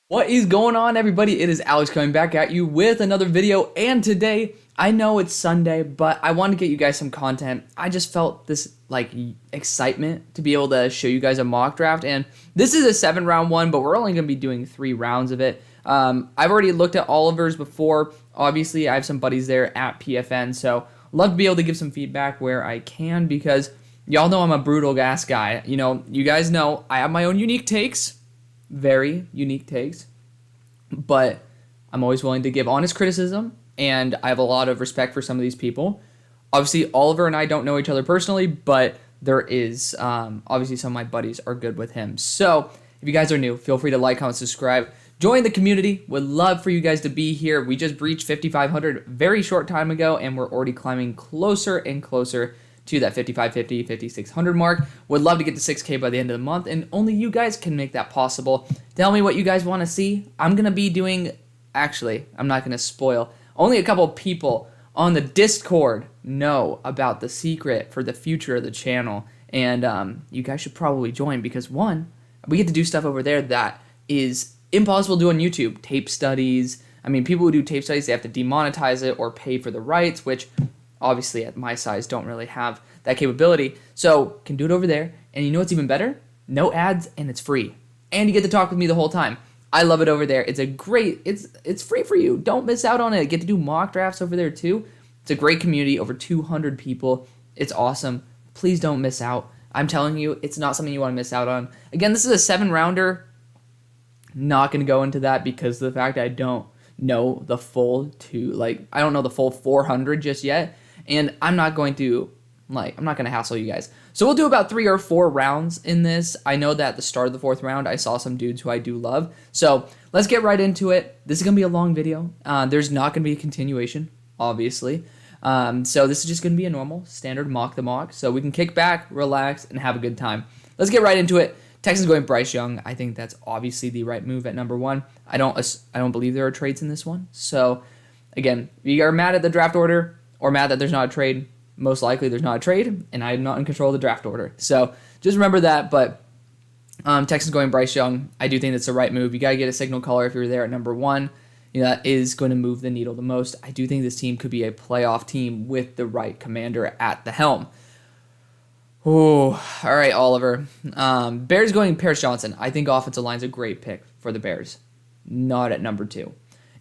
What is going on, everybody? It is Alex coming back at you with another video, and today, I know it's Sunday, but I want to get you guys some content. I just felt this, excitement to be able to show you guys a mock draft, and this is a 7-round one, but we're only going to be doing 3 rounds of it. I've already looked at Oliver's before. Obviously, I have some buddies there at PFN, so love to be able to give some feedback where I can, because y'all know I'm a brutal gas guy. You know, you guys know I have my own unique takes. Very unique takes, but I'm always willing to give honest criticism, and I have a lot of respect for some of these people. Obviously, Oliver and I don't know each other personally, but there is obviously some of my buddies are good with him. So if you guys are new, feel free to like, comment, subscribe, join the community. Would love for you guys to be here. We just breached 5,500 very short time ago, and we're already climbing closer and closer to that 5,550, 5,600 mark. Would love to get to 6K by the end of the month, and only you guys can make that possible. Tell me what you guys want to see. I'm going to be doing, actually, I'm not going to spoil. Only a couple people on the Discord know about the secret for the future of the channel, and you guys should probably join because, one, we get to do stuff over there that is impossible to do on YouTube. Tape studies. I mean, people who do tape studies, they have to demonetize it or pay for the rights, which obviously at my size don't really have that capability, so can do it over there. And you know what's even better? No ads, and it's free, and you get to talk with me the whole time. I love it over there. It's a great, it's free for you. Don't miss out on it. Get to do mock drafts over there too. It's a great community, over 200 people. It's awesome. Please don't miss out. I'm telling you, it's not something you want to miss out on. Again, this is a 7-rounder. Not going to go into that because of the fact I don't know the full I don't know the full 400 just yet. And I'm not going to hassle you guys. So we'll do about 3 or 4 rounds in this. I know that at the start of the 4th round, I saw some dudes who I do love. So let's get right into it. This is going to be a long video. There's not going to be a continuation, obviously. So this is just going to be a normal, standard mock the mock. So we can kick back, relax, and have a good time. Let's get right into it. Texans going Bryce Young. I think that's obviously the right move at number 1. I don't believe there are trades in this one. So again, if you are mad at the draft order, or mad that there's not a trade, most likely there's not a trade, and I'm not in control of the draft order. So just remember that, but Texans going Bryce Young, I do think that's the right move. You got to get a signal caller if you're there at number 1. You know, that is going to move the needle the most. I do think this team could be a playoff team with the right commander at the helm. Oh, all right, Oliver. Bears going Paris Johnson. I think offensive line's a great pick for the Bears. Not at number 2.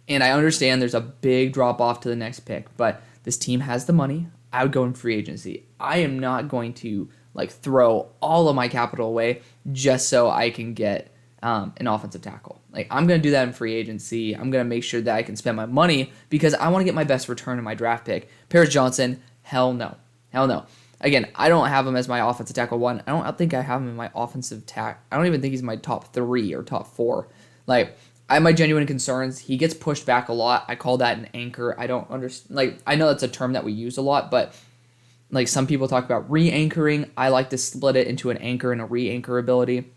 And I understand there's a big drop-off to the next pick, but this team has the money. I would go in free agency. I am not going to throw all of my capital away just so I can get an offensive tackle. I'm going to do that in free agency. I'm going to make sure that I can spend my money because I want to get my best return in my draft pick. Paris Johnson, hell no. Hell no. Again, I don't have him as my offensive tackle 1. I don't think I have him in my offensive tack. I don't even think he's my top 3 or top 4. I have my genuine concerns. He gets pushed back a lot. I call that an anchor. I don't understand. I know that's a term that we use a lot, but some people talk about re-anchoring. I like to split it into an anchor and a re-anchor ability.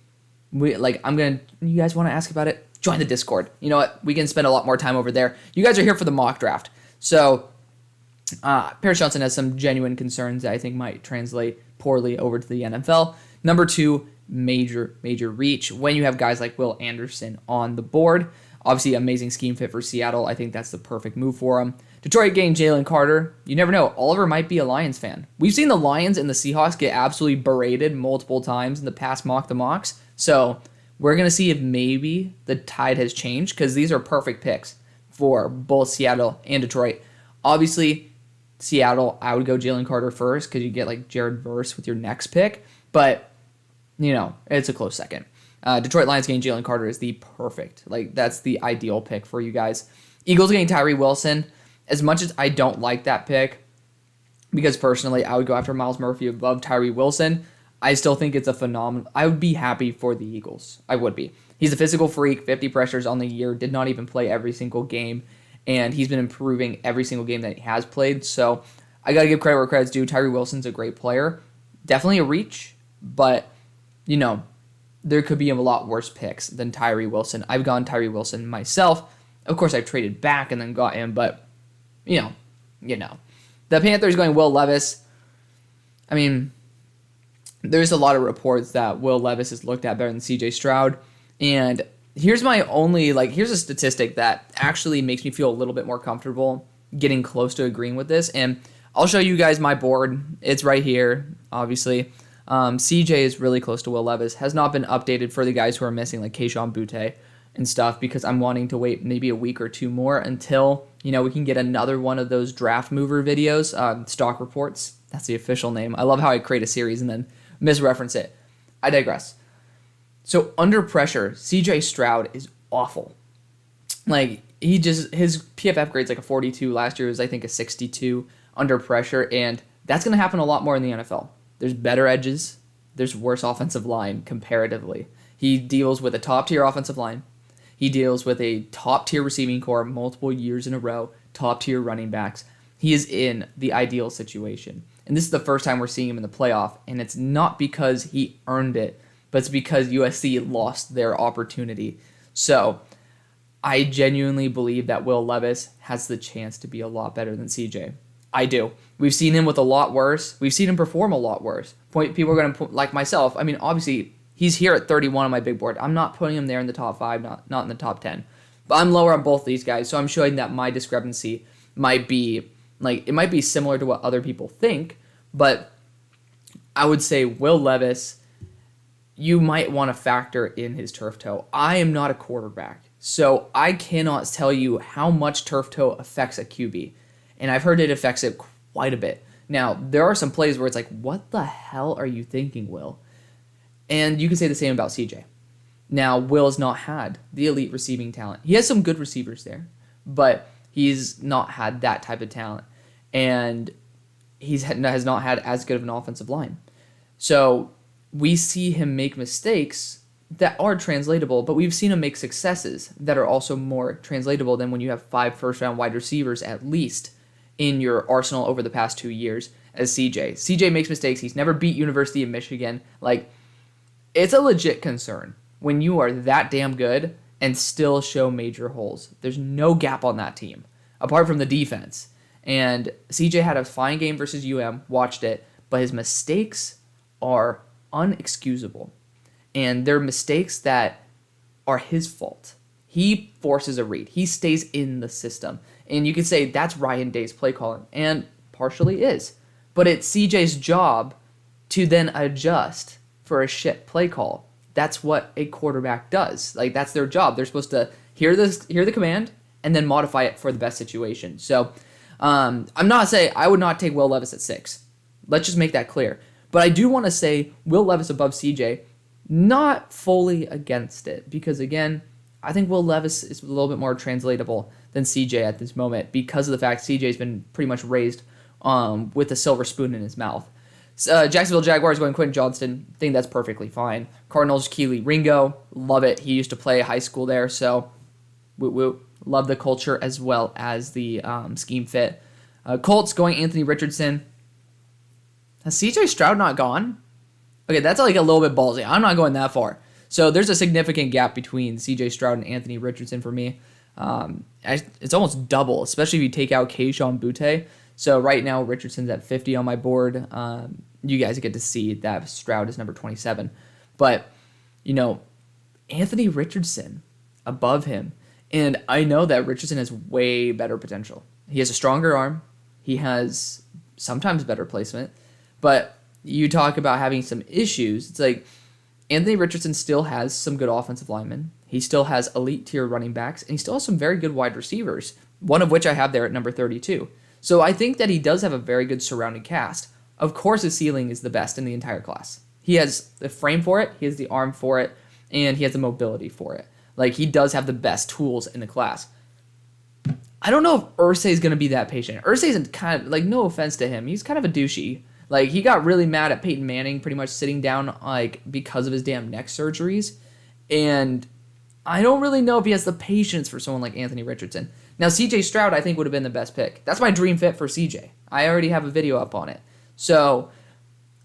You guys want to ask about it? Join the Discord. You know what? We can spend a lot more time over there. You guys are here for the mock draft. So, Paris Johnson has some genuine concerns that I think might translate poorly over to the NFL. Number 2, major reach when you have guys like Will Anderson on the board. Obviously, amazing scheme fit for Seattle. I think that's the perfect move for him. Detroit getting Jalen Carter. You never know. Oliver might be a Lions fan. We've seen the Lions and the Seahawks get absolutely berated multiple times in the past mock the mocks. So we're going to see if maybe the tide has changed because these are perfect picks for both Seattle and Detroit. Obviously, Seattle, I would go Jalen Carter first because you get Jared Verse with your next pick. But you know, it's a close second. Detroit Lions getting Jalen Carter is the perfect. That's the ideal pick for you guys. Eagles getting Tyree Wilson. As much as I don't like that pick, because personally I would go after Myles Murphy above Tyree Wilson, I still think it's a phenomenal. I would be happy for the Eagles. I would be. He's a physical freak, 50 pressures on the year, did not even play every single game, and he's been improving every single game that he has played. So I got to give credit where credit's due. Tyree Wilson's a great player. Definitely a reach, but you know, there could be a lot worse picks than Tyree Wilson. I've gone Tyree Wilson myself. Of course, I've traded back and then got him, but, you know. The Panthers going Will Levis. I mean, there's a lot of reports that Will Levis is looked at better than CJ Stroud, and here's my only, like, here's a statistic that actually makes me feel a little bit more comfortable getting close to agreeing with this. And I'll show you guys my board. It's right here, obviously. CJ is really close to Will Levis. Has not been updated for the guys who are missing, like Kayshon Boutte and stuff, because I'm wanting to wait maybe a week or two more until, you know, we can get another one of those draft mover videos, stock reports. That's the official name. I love how I create a series and then misreference it. I digress. So under pressure, CJ Stroud is awful. Like, his PFF grade's like a 42. Last year was, I think, a 62 under pressure, and that's going to happen a lot more in the NFL. There's better edges. There's worse offensive line comparatively. He deals with a top-tier offensive line. He deals with a top-tier receiving core multiple years in a row, top-tier running backs. He is in the ideal situation. And this is the first time we're seeing him in the playoff, and it's not because he earned it, but it's because USC lost their opportunity. So I genuinely believe that Will Levis has the chance to be a lot better than CJ. I do. We've seen him with a lot worse. We've seen him perform a lot worse. People are going to put, like myself, I mean, obviously, he's here at 31 on my big board. I'm not putting him there in the top 5, not in the top 10. But I'm lower on both these guys, so I'm showing that my discrepancy might be, like, it might be similar to what other people think, but I would say Will Levis, you might want to factor in his turf toe. I am not a quarterback, so I cannot tell you how much turf toe affects a QB. And I've heard it affects it quite a bit. Now, there are some plays where it's like, what the hell are you thinking, Will? And you can say the same about CJ. Now, Will has not had the elite receiving talent. He has some good receivers there, but he's not had that type of talent. And has not had as good of an offensive line. So we see him make mistakes that are translatable, but we've seen him make successes that are also more translatable than when you have 5 first-round wide receivers at least in your arsenal over the past 2 years as CJ. CJ makes mistakes. He's never beat University of Michigan. Like, it's a legit concern when you are that damn good and still show major holes. There's no gap on that team, apart from the defense. And CJ had a fine game versus UM, watched it, but his mistakes are unexcusable. And they're mistakes that are his fault. He forces a read. He stays in the system. And you could say that's Ryan Day's play calling, and partially is. But it's CJ's job to then adjust for a shit play call. That's what a quarterback does. Like, that's their job. They're supposed to hear the command and then modify it for the best situation. So I'm not saying I would not take Will Levis at 6. Let's just make that clear. But I do want to say Will Levis above CJ, not fully against it, because again, I think Will Levis is a little bit more translatable than CJ at this moment because of the fact CJ's been pretty much raised with a silver spoon in his mouth. Jacksonville Jaguars going Quentin Johnston. Think that's perfectly fine. Cardinals Keely Ringo. Love it. He used to play high school there, so woot woot. Love the culture as well as the scheme fit. Colts going Anthony Richardson. Has CJ Stroud not gone? Okay, that's like a little bit ballsy. I'm not going that far. So there's a significant gap between CJ Stroud and Anthony Richardson for me. It's almost double, especially if you take out Kayshon Boutte. So right now, Richardson's at 50 on my board. You guys get to see that Stroud is number 27. But, you know, Anthony Richardson above him. And I know that Richardson has way better potential. He has a stronger arm. He has sometimes better placement. But you talk about having some issues. It's like Anthony Richardson still has some good offensive linemen. He still has elite tier running backs. And he still has some very good wide receivers, one of which I have there at number 32. So I think that he does have a very good surrounding cast. Of course, his ceiling is the best in the entire class. He has the frame for it, he has the arm for it, and he has the mobility for it. Like, he does have the best tools in the class. I don't know if Irsay is going to be that patient. Irsay's kind of, like, no offense to him, he's kind of a douchey. Like, he got really mad at Peyton Manning pretty much sitting down, like, because of his damn neck surgeries. And I don't really know if he has the patience for someone like Anthony Richardson. Now, CJ Stroud, I think, would have been the best pick. That's my dream fit for CJ. I already have a video up on it. So,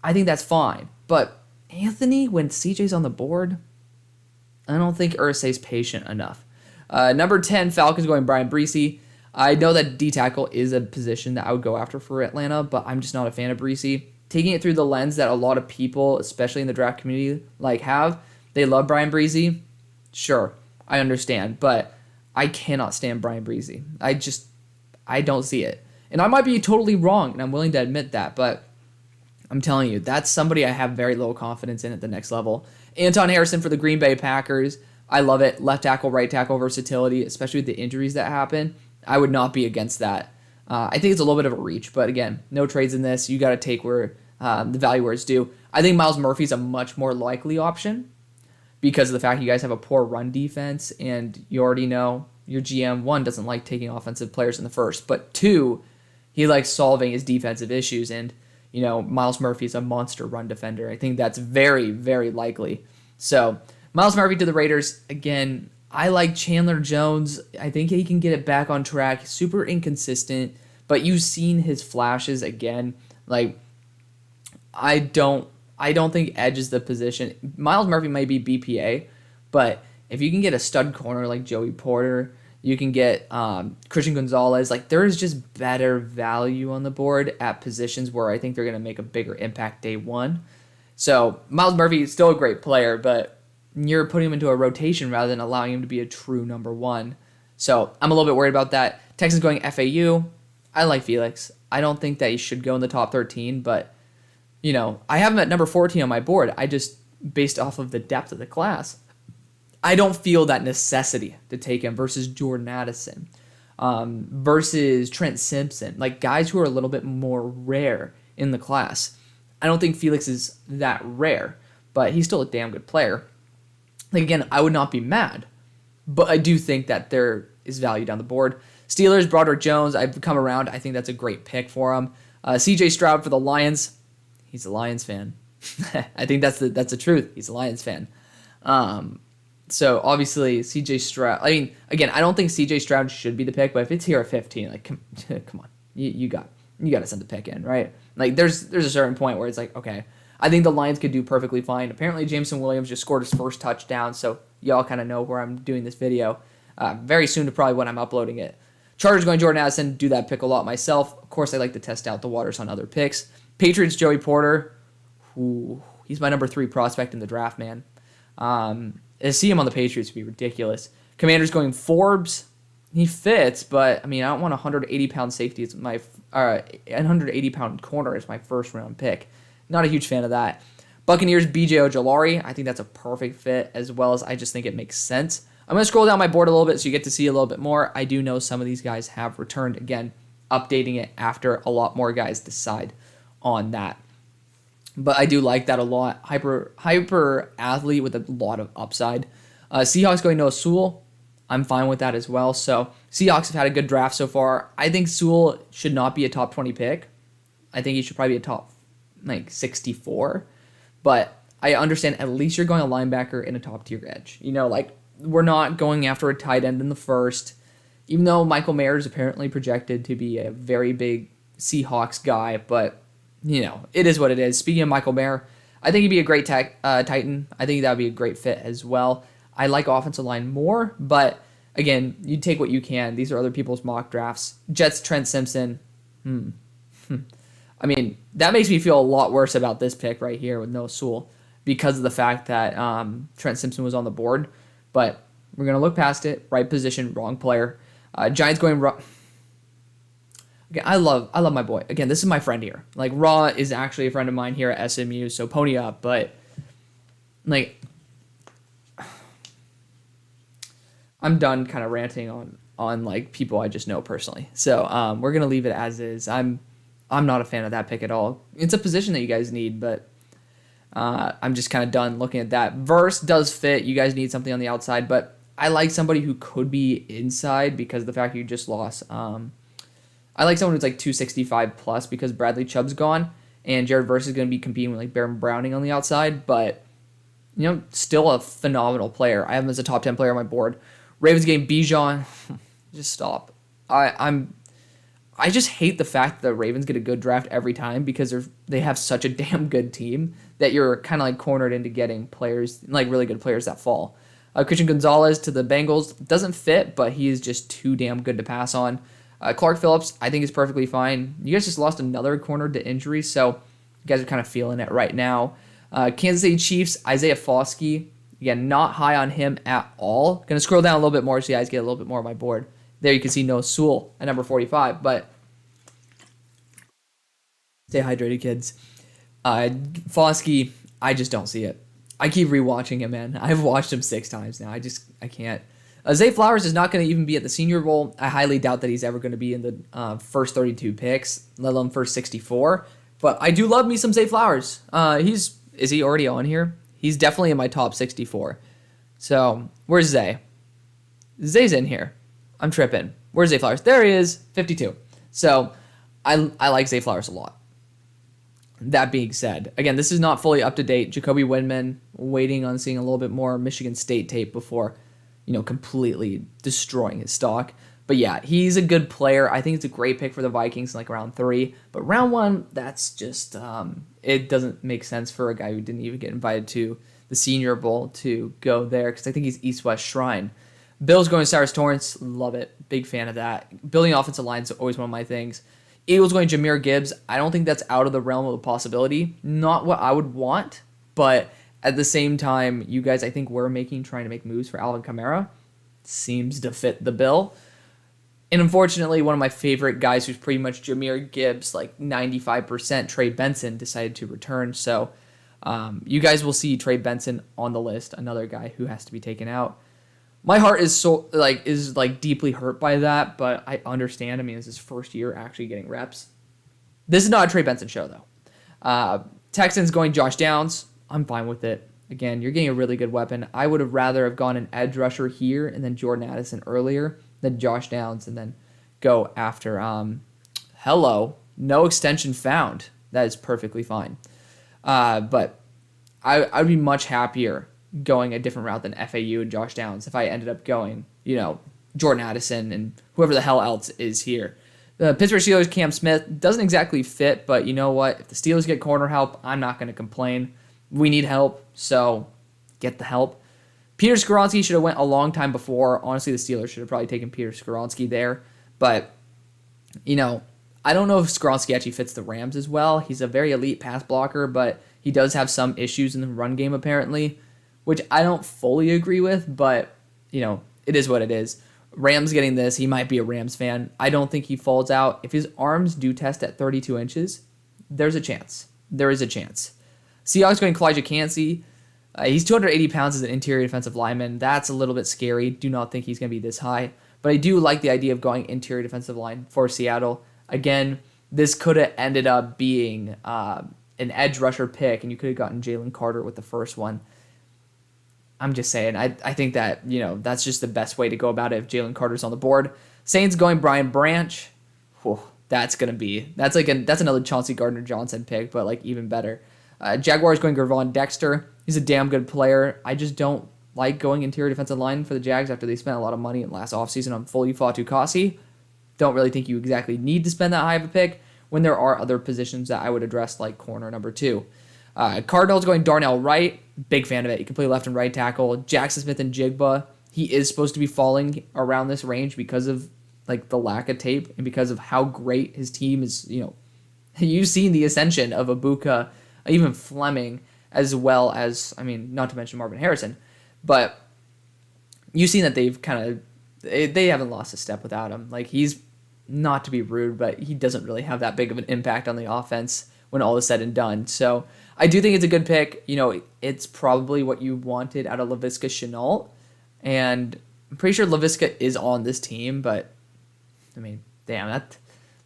I think that's fine. But Anthony, when CJ's on the board, I don't think Irsay's patient enough. Number 10, Falcons going Brian Breesy. I know that D-tackle is a position that I would go after for Atlanta, but I'm just not a fan of Breesy. Taking it through the lens that a lot of people, especially in the draft community, like have, they love Brian Breesy. Sure, I understand, but I cannot stand Brian Breezy. I don't see it. And I might be totally wrong, and I'm willing to admit that, but I'm telling you, that's somebody I have very low confidence in at the next level. Anton Harrison for the Green Bay Packers. I love it. Left tackle, right tackle versatility, especially with the injuries that happen. I would not be against that. I think it's a little bit of a reach, but again, no trades in this. You got to take where the value where it's due. I think Myles Murphy's a much more likely option because of the fact you guys have a poor run defense, and you already know your GM, one, doesn't like taking offensive players in the first, but two, he likes solving his defensive issues, and Myles Murphy is a monster run defender. I think that's very, very likely. So Myles Murphy to the Raiders. Again, I like Chandler Jones. I think he can get it back on track. Super inconsistent, but you've seen his flashes again. Like, I don't think edge is the position. Myles Murphy might be BPA, but if you can get a stud corner like Joey Porter, you can get Christian Gonzalez. Like, there is just better value on the board at positions where I think they're going to make a bigger impact day one. So Myles Murphy is still a great player, but you're putting him into a rotation rather than allowing him to be a true number one. So I'm a little bit worried about that. Texans going FAU. I like Felix. I don't think that he should go in the top 13, but I have him at number 14 on my board. I just, based off of the depth of the class, I don't feel that necessity to take him versus Jordan Addison, versus Trent Simpson, like guys who are a little bit more rare in the class. I don't think Felix is that rare, but he's still a damn good player. Like, again, I would not be mad, but I do think that there is value down the board. Steelers, Broderick Jones, I've come around. I think that's a great pick for him. CJ Stroud for the Lions. He's a Lions fan. I think that's the truth. He's a Lions fan. So obviously CJ Stroud. I mean, again, I don't think CJ Stroud should be the pick, but if it's here at 15, like, come on, you got to send the pick in, right? Like, there's a certain point where it's like, okay, I think the Lions could do perfectly fine. Apparently, Jameson Williams just scored his first touchdown, so y'all kind of know where I'm doing this video. Very soon to probably when I'm uploading it. Chargers going Jordan Addison. Do that pick a lot myself. Of course, I like to test out the waters on other picks. Patriots, Joey Porter. Ooh, he's my number 3 prospect in the draft, man. To see him on the Patriots would be ridiculous. Commanders going Forbes. He fits, but I mean, I don't want 180-pound safety as my 180-pound corner as my first round pick. Not a huge fan of that. Buccaneers, B.J. Ojolari. I think that's a perfect fit, as well as I just think it makes sense. I'm going to scroll down my board a little bit so you get to see a little bit more. I do know some of these guys have returned. Again, updating it after a lot more guys decide on that. But I do like that a lot. Hyper athlete with a lot of upside. Seahawks going Noah Sewell. I'm fine with that as well. So Seahawks have had a good draft so far. I think Sewell should not be a top 20 pick. I think he should probably be a top 64. But I understand at least you're going a linebacker in a top tier edge. We're not going after a tight end in the first. Even though Michael Mayer is apparently projected to be a very big Seahawks guy, but it is what it is. Speaking of Michael Mayer, I think he'd be a great Titan. I think that would be a great fit as well. I like offensive line more, but again, you take what you can. These are other people's mock drafts. Jets, Trent Simpson. I mean, that makes me feel a lot worse about this pick right here with Noah Sewell because of the fact that Trent Simpson was on the board. But we're going to look past it. Right position, wrong player. Giants going Raw. Again, I love my boy. Again, this is my friend here. Like, Raw is actually a friend of mine here at SMU, so pony up. But, I'm done kind of ranting on people I just know personally. So we're going to leave it as is. I'm not a fan of that pick at all. It's a position that you guys need, but I'm just kind of done looking at that. Verse does fit. You guys need something on the outside, but I like somebody who could be inside because of the fact you just lost. I like someone who's 265 plus because Bradley Chubb's gone, and Jared Verse is going to be competing with Baron Browning on the outside, but still a phenomenal player. I have him as a top 10 player on my board. Ravens game Bijan. Just stop. I just hate the fact that the Ravens get a good draft every time because they have such a damn good team that you're kind of cornered into getting players, really good players that fall. Christian Gonzalez to the Bengals doesn't fit, but he is just too damn good to pass on. Clark Phillips, I think, is perfectly fine. You guys just lost another corner to injury, so you guys are kind of feeling it right now. Kansas City Chiefs, Isaiah Foskey. Again, not high on him at all. Going to scroll down a little bit more so you guys get a little bit more of my board. There you can see No Sewell at number 45, but stay hydrated, kids. Foskey, I just don't see it. I keep rewatching him, man. I've watched him 6 times now. I can't. Zay Flowers is not going to even be at the Senior Bowl. I highly doubt that he's ever going to be in the first 32 picks, let alone first 64. But I do love me some Zay Flowers. Is he already on here? He's definitely in my top 64. So where's Zay? Zay's in here. I'm tripping. Where's Zay Flowers? There he is, 52. So I like Zay Flowers a lot. That being said, again, this is not fully up to date. Jacoby Windman, waiting on seeing a little bit more Michigan State tape before, completely destroying his stock. But yeah, he's a good player. I think it's a great pick for the Vikings in like round 3. But round 1, that's just, it doesn't make sense for a guy who didn't even get invited to the Senior Bowl to go there because I think he's East-West Shrine. Bills going Cyrus Torrance, love it. Big fan of that. Building offensive line is always one of my things. Eagles going Jahmyr Gibbs. I don't think that's out of the realm of the possibility. Not what I would want, but at the same time, you guys, I think we're trying to make moves for Alvin Kamara. Seems to fit the bill. And unfortunately, one of my favorite guys who's pretty much Jahmyr Gibbs, like 95%, Trey Benson, decided to return. So you guys will see Trey Benson on the list, another guy who has to be taken out. My heart is deeply hurt by that, but I understand. I mean, it's his first year actually getting reps. This is not a Trey Benson show, though. Texans going Josh Downs. I'm fine with it. Again, you're getting a really good weapon. I would have rather have gone an edge rusher here and then Jordan Addison earlier than Josh Downs and then go after, no extension found. That is perfectly fine. But I would be much happier going a different route than FAU and Josh Downs if I ended up going, Jordan Addison and whoever the hell else is here. The Pittsburgh Steelers, Cam Smith, doesn't exactly fit, but you know what? If the Steelers get corner help, I'm not going to complain. We need help, so get the help. Peter Skoronski should have went a long time before. Honestly, the Steelers should have probably taken Peter Skoronski there, but, I don't know if Skoronski actually fits the Rams as well. He's a very elite pass blocker, but he does have some issues in the run game apparently, which I don't fully agree with, but, it is what it is. Rams getting this, he might be a Rams fan. I don't think he falls out. If his arms do test at 32 inches, there's a chance. There is a chance. Seahawks going Kalijah Cansey. He's 280 pounds as an interior defensive lineman. That's a little bit scary. Do not think he's going to be this high. But I do like the idea of going interior defensive line for Seattle. Again, this could have ended up being an edge rusher pick, and you could have gotten Jalen Carter with the first one. I'm just saying, I think that, that's just the best way to go about it if Jalen Carter's on the board. Saints going Brian Branch. Whew, that's another Chauncey Gardner-Johnson pick, but like even better. Jaguars going Gervon Dexter. He's a damn good player. I just don't like going interior defensive line for the Jags after they spent a lot of money in last offseason on Foley Fatukasi. Don't really think you exactly need to spend that high of a pick when there are other positions that I would address like corner number 2. Cardinals going Darnell Wright. Big fan of it. You can play left and right tackle. Jackson Smith and Jigba. He is supposed to be falling around this range because of like the lack of tape and because of how great his team is. You've seen the ascension of Ibuka, even Fleming, as well as, not to mention Marvin Harrison, but you've seen that they haven't lost a step without him. Like, he's, not to be rude, but he doesn't really have that big of an impact on the offense when all is said and done. So I do think it's a good pick. It's probably what you wanted out of Laviska Shenault, and I'm pretty sure Laviska is on this team, but that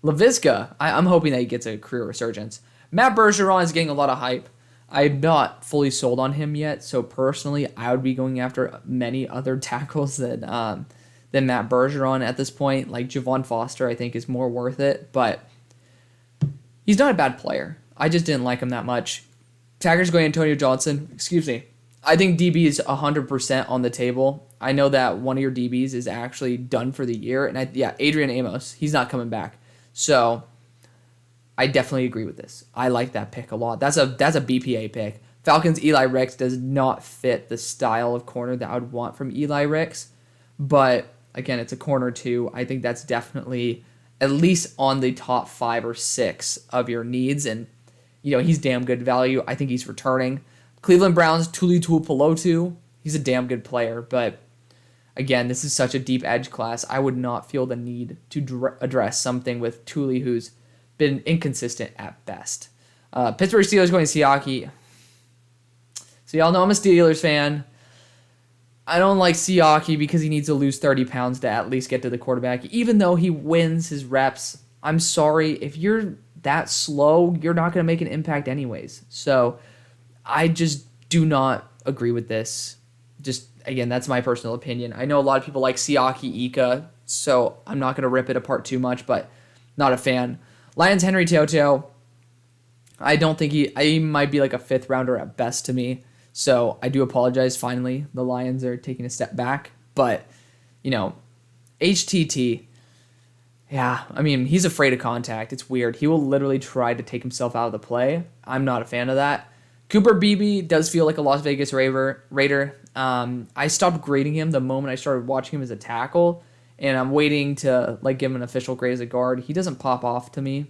Laviska, I'm hoping that he gets a career resurgence. Matt Bergeron is getting a lot of hype. I'm not fully sold on him yet, so personally, I would be going after many other tackles than Matt Bergeron at this point. Like Javon Foster, I think is more worth it, but he's not a bad player. I just didn't like him that much. Taggers going Antonio Johnson. Excuse me. I think DB is 100% on the table. I know that one of your DBs is actually done for the year, and Adrian Amos, he's not coming back. So I definitely agree with this. I like that pick a lot. That's a BPA pick. Falcons Eli Ricks does not fit the style of corner that I would want from Eli Ricks, but again, it's a corner 2. I think that's definitely at least on the top 5 or 6 of your needs, and he's damn good value. I think he's returning. Cleveland Browns Tuli Tuipulotu. He's a damn good player, but again, this is such a deep edge class. I would not feel the need to address something with Thule, who's been inconsistent at best. Pittsburgh Steelers going Siaki. So y'all know I'm a Steelers fan. I don't like Siaki because he needs to lose 30 pounds to at least get to the quarterback. Even though he wins his reps, I'm sorry. If you're that slow, you're not going to make an impact anyways. So I just do not agree with this. Just, again, that's my personal opinion. I know a lot of people like Siaki Ika, so I'm not going to rip it apart too much, but not a fan. Lions Henry To'oTo'o. I don't think he might be like a 5th rounder at best to me. So I do apologize. Finally, the Lions are taking a step back. But, HTT, yeah, I mean, he's afraid of contact. It's weird. He will literally try to take himself out of the play. I'm not a fan of that. Cooper Beebe does feel like a Las Vegas Raider. I stopped grading him the moment I started watching him as a tackle, and I'm waiting to give him an official grade as a guard. He doesn't pop off to me.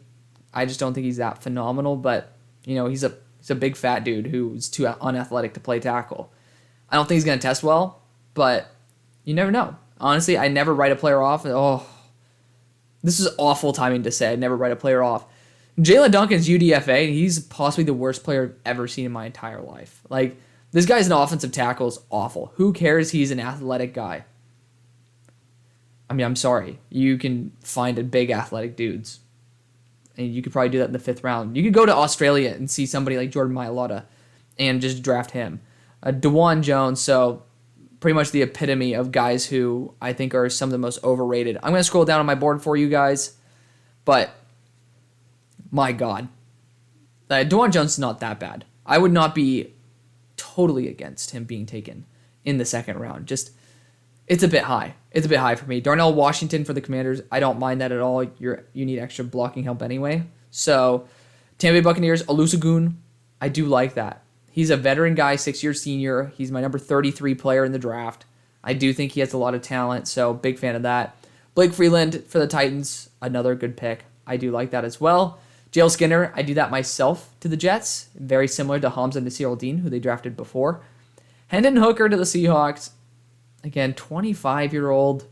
I just don't think he's that phenomenal, but he's a big fat dude who's too unathletic to play tackle. I don't think he's going to test well, but you never know. Honestly, I never write a player off. Oh, this is awful timing to say. I never write a player off. Jalen Duncan's UDFA, and he's possibly the worst player I've ever seen in my entire life. This guy's an offensive tackle is awful. Who cares he's an athletic guy? I mean, I'm sorry. You can find a big athletic dudes. And you could probably do that in the 5th round. You could go to Australia and see somebody like Jordan Mailata and just draft him. DeJuan Jones, so pretty much the epitome of guys who I think are some of the most overrated. I'm going to scroll down on my board for you guys, but my God. DeJuan Jones is not that bad. I would not be totally against him being taken in the 2nd round. Just, it's a bit high. It's a bit high for me. Darnell Washington for the Commanders, I don't mind that at all. You need extra blocking help anyway. So, Tampa Bay Buccaneers, Olusegun, I do like that. He's a veteran guy, 6-year senior. He's my number 33 player in the draft. I do think he has a lot of talent, so big fan of that. Blake Freeland for the Titans, another good pick. I do like that as well. Jale Skinner, I do that myself to the Jets. Very similar to Hamza Nasir-Al-Din, who they drafted before. Hendon Hooker to the Seahawks. Again, 25-year-old.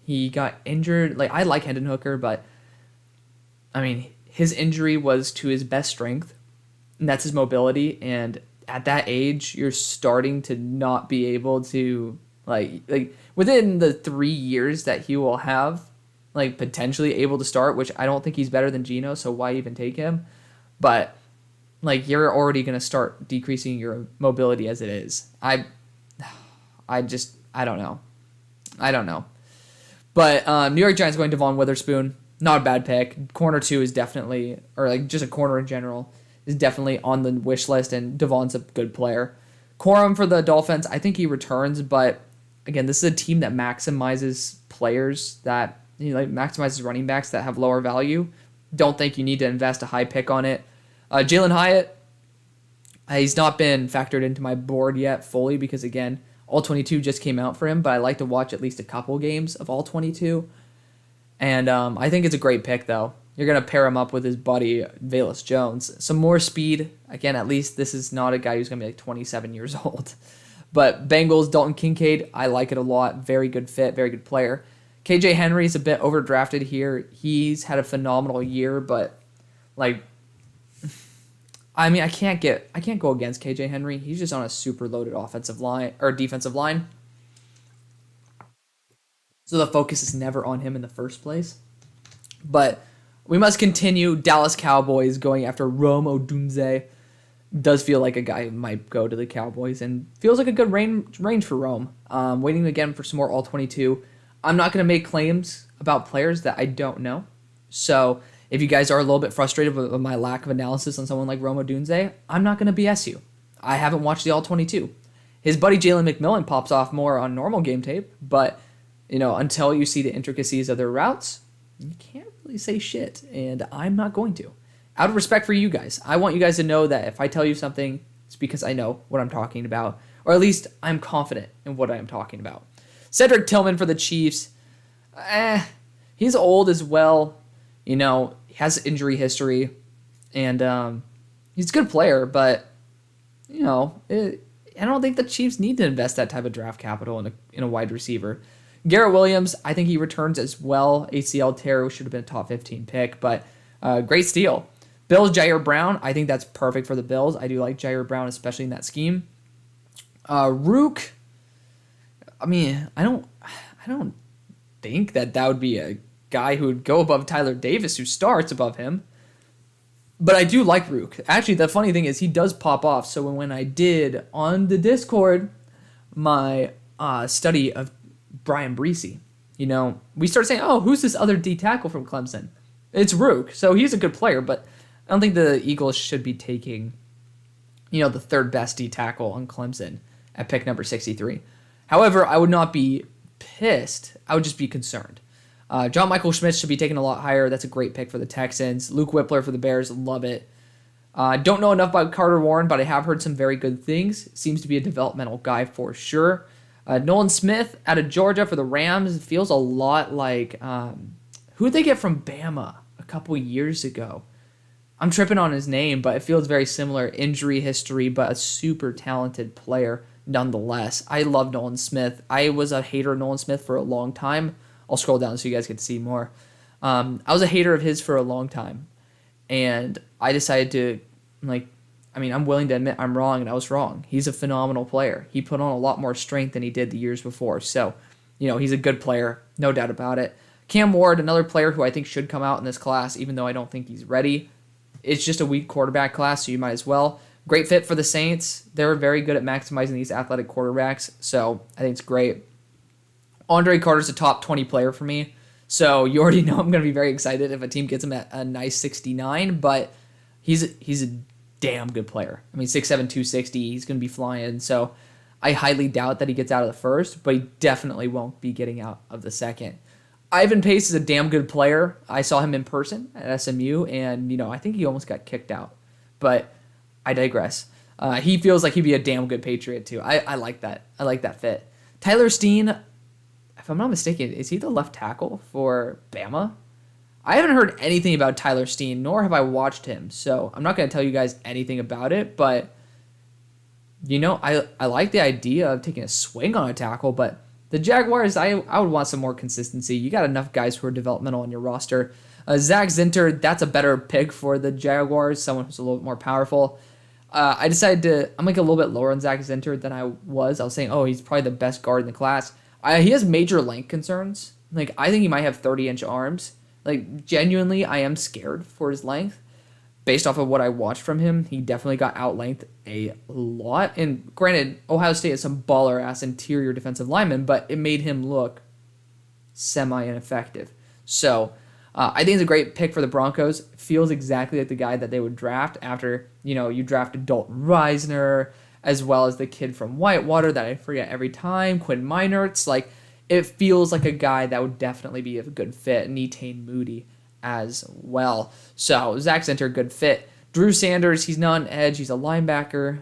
He got injured. I like Hendon Hooker, but, I mean, his injury was to his best strength, and that's his mobility. And at that age, you're starting to not be able to, within the 3 years that he will have, potentially able to start, which I don't think he's better than Geno, so why even take him? But, you're already going to start decreasing your mobility as it is. I don't know. But New York Giants going Devon Witherspoon, not a bad pick. Corner 2 is definitely, or just a corner in general, is definitely on the wish list, and Devon's a good player. Corum for the Dolphins, I think he returns, but again, this is a team that maximizes players that, maximizes running backs that have lower value. Don't think you need to invest a high pick on it. Jalen Hyatt, he's not been factored into my board yet fully because, again, All 22 just came out for him, but I like to watch at least a couple games of All 22. And I think it's a great pick, though. You're going to pair him up with his buddy, Velus Jones. Some more speed. Again, at least this is not a guy who's going to be 27 years old. But Bengals, Dalton Kincaid, I like it a lot. Very good fit, very good player. KJ Henry's a bit overdrafted here. He's had a phenomenal year, but I can't go against KJ Henry. He's just on a super loaded offensive line or defensive line. So the focus is never on him in the first place. But we must continue. Dallas Cowboys going after Rome Odunze. Does feel like a guy who might go to the Cowboys and feels like a good range for Rome. Waiting again for some more All-22. I'm not going to make claims about players that I don't know. So if you guys are a little bit frustrated with my lack of analysis on someone like Rome Odunze, I'm not going to BS you. I haven't watched the All-22. His buddy Jalen McMillan pops off more on normal game tape, but until you see the intricacies of their routes, you can't really say shit, and I'm not going to. Out of respect for you guys, I want you guys to know that if I tell you something, it's because I know what I'm talking about, or at least I'm confident in what I'm talking about. Cedric Tillman for the Chiefs. He's old as well. He has injury history, and he's a good player, but I don't think the Chiefs need to invest that type of draft capital in a wide receiver. Garrett Williams, I think he returns as well. ACL tear should have been a top 15 pick, but great steal. Bills, Jair Brown, I think that's perfect for the Bills. I do like Jair Brown, especially in that scheme. Rook, I mean, I don't think that would be a guy who would go above Tyler Davis, who starts above him. But I do like Rook. Actually, the funny thing is he does pop off. So when I did on the Discord my study of Brian Breesy, we started saying, oh, who's this other D tackle from Clemson? It's Rook. So he's a good player, but I don't think the Eagles should be taking, the third best D tackle on Clemson at pick number 63. However, I would not be pissed. I would just be concerned. John Michael Schmitz should be taken a lot higher. That's a great pick for the Texans. Luke Whippler for the Bears. Love it. Don't know enough about Carter Warren, but I have heard some very good things. Seems to be a developmental guy for sure. Nolan Smith out of Georgia for the Rams. Feels a lot like who did they get from Bama a couple years ago? I'm tripping on his name, but it feels very similar. Injury history, but a super talented player nonetheless. I love Nolan Smith. I was a hater of Nolan Smith for a long time. I'll scroll down so you guys get to see more. I was a hater of his for a long time. And I decided to, I'm willing to admit I'm wrong, and I was wrong. He's a phenomenal player. He put on a lot more strength than he did the years before. So, he's a good player, no doubt about it. Cam Ward, another player who I think should come out in this class, even though I don't think he's ready. It's just a weak quarterback class, so you might as well. Great fit for the Saints. They're very good at maximizing these athletic quarterbacks, so I think it's great. Andre Carter's a top 20 player for me, so you already know I'm going to be very excited if a team gets him at a nice 69, but he's a damn good player. 6'7", 260, he's going to be flying, so I highly doubt that he gets out of the first, but he definitely won't be getting out of the second. Ivan Pace is a damn good player. I saw him in person at SMU, and I think he almost got kicked out, but I digress. He feels like he'd be a damn good Patriot, too. I like that. I like that fit. Tyler Steen, if I'm not mistaken, is he the left tackle for Bama? I haven't heard anything about Tyler Steen, nor have I watched him, so I'm not going to tell you guys anything about it, but, I like the idea of taking a swing on a tackle, but the Jaguars, I would want some more consistency. You got enough guys who are developmental on your roster. Zach Zinter, that's a better pick for the Jaguars, someone who's a little bit more powerful. I decided I'm a little bit lower on Zach Zinter than I was. I was saying, he's probably the best guard in the class. He has major length concerns. I think he might have 30-inch arms. Genuinely, I am scared for his length. Based off of what I watched from him, he definitely got out-lengthed a lot. And granted, Ohio State has some baller-ass interior defensive linemen, but it made him look semi-ineffective. So, I think it's a great pick for the Broncos. Feels exactly like the guy that they would draft after, you drafted Dalton Reisner, as well as the kid from Whitewater that I forget every time, Quinn Meinertz. It feels like a guy that would definitely be a good fit. Netane Moody as well. So, Zach Zinter, good fit. Drew Sanders, he's not an edge. He's a linebacker.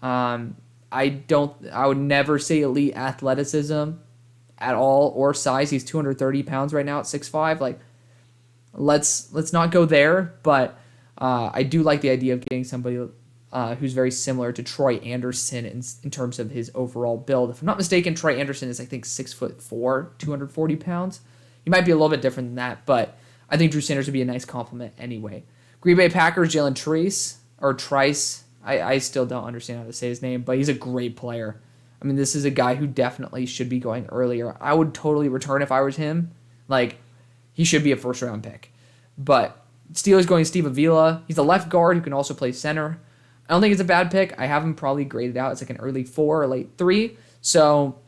I would never say elite athleticism at all or size. He's 230 pounds right now at 6'5". Let's not go there, but I do like the idea of getting somebody who's very similar to Troy Anderson in terms of his overall build. If I'm not mistaken, Troy Anderson is, 6'4", 240 pounds. He might be a little bit different than that, but I think Drew Sanders would be a nice compliment anyway. Green Bay Packers, Jalen Trice. I still don't understand how to say his name, but he's a great player. This is a guy who definitely should be going earlier. I would totally return if I was him. He should be a first-round pick. But Steelers going Steve Avila. He's a left guard who can also play center. I don't think it's a bad pick. I have him probably graded out as an early 4 or late 3. So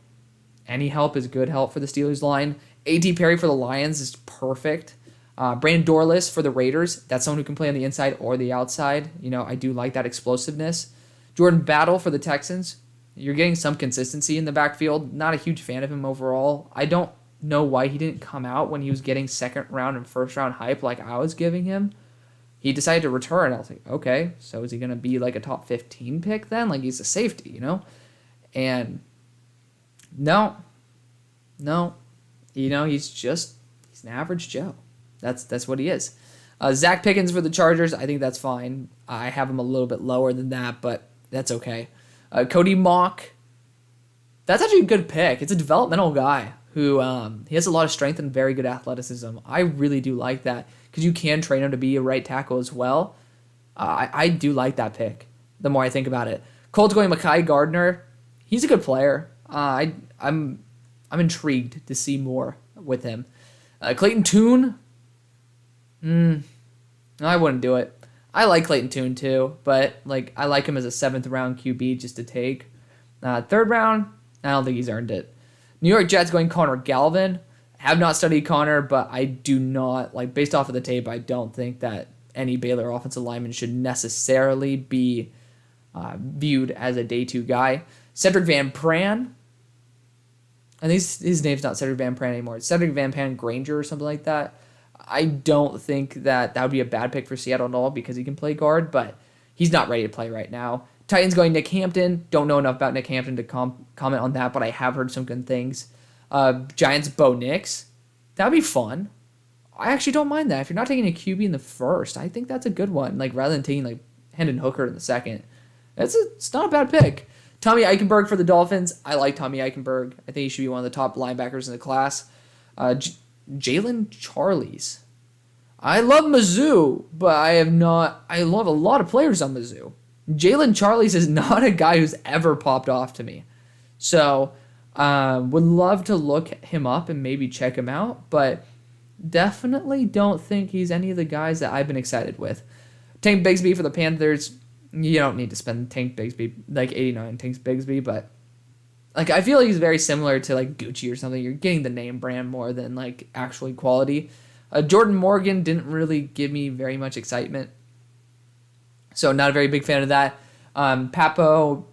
any help is good help for the Steelers line. A.T. Perry for the Lions is perfect. Brandon Dorless for the Raiders. That's someone who can play on the inside or the outside. I do like that explosiveness. Jordan Battle for the Texans. You're getting some consistency in the backfield. Not a huge fan of him overall. I don't know why he didn't come out when he was getting second round and first round hype like I was giving him. He decided to return. I was like, okay, so is he going to be a top 15 pick then? He's a safety, And no. He's an average Joe. That's what he is. Zach Pickens for the Chargers. I think that's fine. I have him a little bit lower than that, but that's okay. Cody Mock. That's actually a good pick. It's a developmental guy who he has a lot of strength and very good athleticism. I really do like that because you can train him to be a right tackle as well. I do like that pick the more I think about it. Colts going Mekhi Gardner. He's a good player. I'm intrigued to see more with him. Clayton Tune. I wouldn't do it. I like Clayton Tune too, but like I like him as a 7th round QB just to take. 3rd round, I don't think he's earned it. New York Jets going Connor Galvin. Have not studied Connor, but I do not, like, based off of the tape, I don't think that any Baylor offensive lineman should necessarily be viewed as a day 2 guy. Cedric Van Pran. I think his name's not Cedric Van Pran anymore. It's Cedric Van Pran Granger or something like that. I don't think that would be a bad pick for Seattle at all because he can play guard, but he's not ready to play right now. Titans going Nick Hampton. Don't know enough about Nick Hampton to comment on that, but I have heard some good things. Giants Bo Nix. That'd be fun. I actually don't mind that. If you're not taking a QB in the 1st, I think that's a good one. Like rather than taking like Hendon Hooker in the 2nd. It's not a bad pick. Tommy Eichenberg for the Dolphins. I like Tommy Eichenberg. I think he should be one of the top linebackers in the class. Jalen Charlies. I love Mizzou, but I love a lot of players on Mizzou. Jalen Charlies is not a guy who's ever popped off to me. So, would love to look him up and maybe check him out, but definitely don't think he's any of the guys that I've been excited with. Tank Bigsby for the Panthers. You don't need to spend Tank Bigsby, like 89 Tank Bigsby, but like I feel like he's very similar to like Gucci or something. You're getting the name brand more than like actually quality. Jordan Morgan didn't really give me very much excitement. So not a very big fan of that. Papo,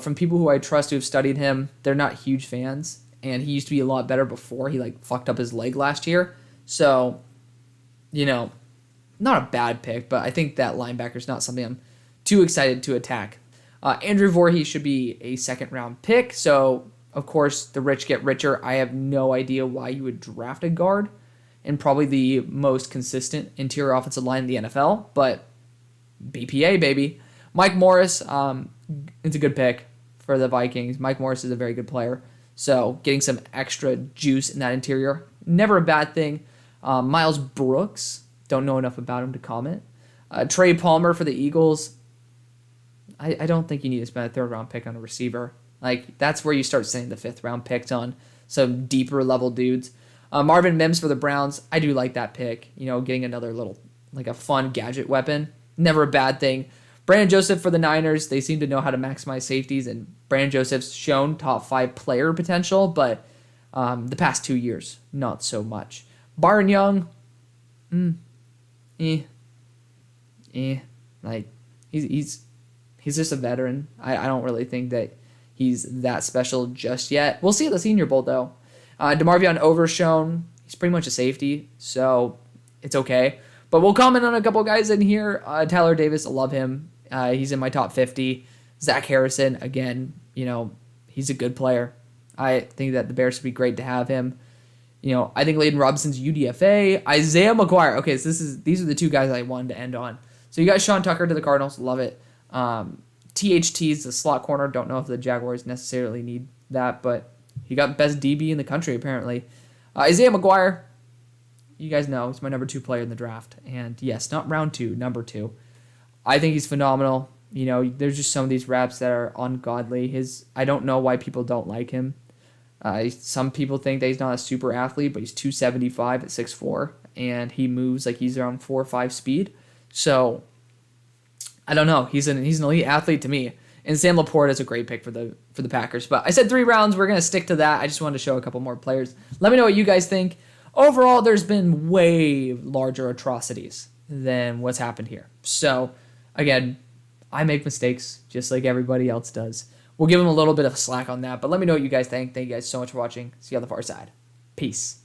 from people who I trust who have studied him, they're not huge fans. And he used to be a lot better before he like fucked up his leg last year. So, not a bad pick, but I think that linebacker's not something I'm too excited to attack. Andrew Voorhees should be a 2nd round pick. So, of course, the rich get richer. I have no idea why you would draft a guard and probably the most consistent interior offensive line in the NFL, but BPA, baby. Mike Morris, it's a good pick for the Vikings. Mike Morris is a very good player. So getting some extra juice in that interior, never a bad thing. Miles Brooks, don't know enough about him to comment. Trey Palmer for the Eagles. I don't think you need to spend a 3rd round pick on a receiver. Like, that's where you start sending the 5th round picks on some deeper level dudes. Marvin Mims for the Browns. I do like that pick. Getting another little, like a fun gadget weapon. Never a bad thing. Brandon Joseph for the Niners. They seem to know how to maximize safeties, and Brandon Joseph's shown top 5 player potential, but the past 2 years, not so much. Byron Young, like he's just a veteran. I don't really think that he's that special just yet. We'll see at the Senior Bowl though. DeMarvion Overshown, he's pretty much a safety, so it's okay. But we'll comment on a couple guys in here. Tyler Davis, I love him. He's in my top 50. Zach Harrison, again, he's a good player. I think that the Bears would be great to have him. I think Layden Robinson's UDFA. Isaiah McGuire. Okay, so these are the 2 guys I wanted to end on. So you got Sean Tucker to the Cardinals. Love it. THT's the slot corner. Don't know if the Jaguars necessarily need that, but he got best DB in the country, apparently. Isaiah McGuire, you guys know, he's my number 2 player in the draft. And yes, not round 2, number 2. I think he's phenomenal. There's just some of these raps that are ungodly. I don't know why people don't like him. Some people think that he's not a super athlete, but he's 275 at 6'4", and he moves like he's around 4.5 speed. So, I don't know. He's an elite athlete to me. And Sam Laporte is a great pick for the Packers. But I said 3 rounds. We're going to stick to that. I just wanted to show a couple more players. Let me know what you guys think. Overall, there's been way larger atrocities than what's happened here. So, again, I make mistakes just like everybody else does. We'll give them a little bit of slack on that. But let me know what you guys think. Thank you guys so much for watching. See you on the far side. Peace.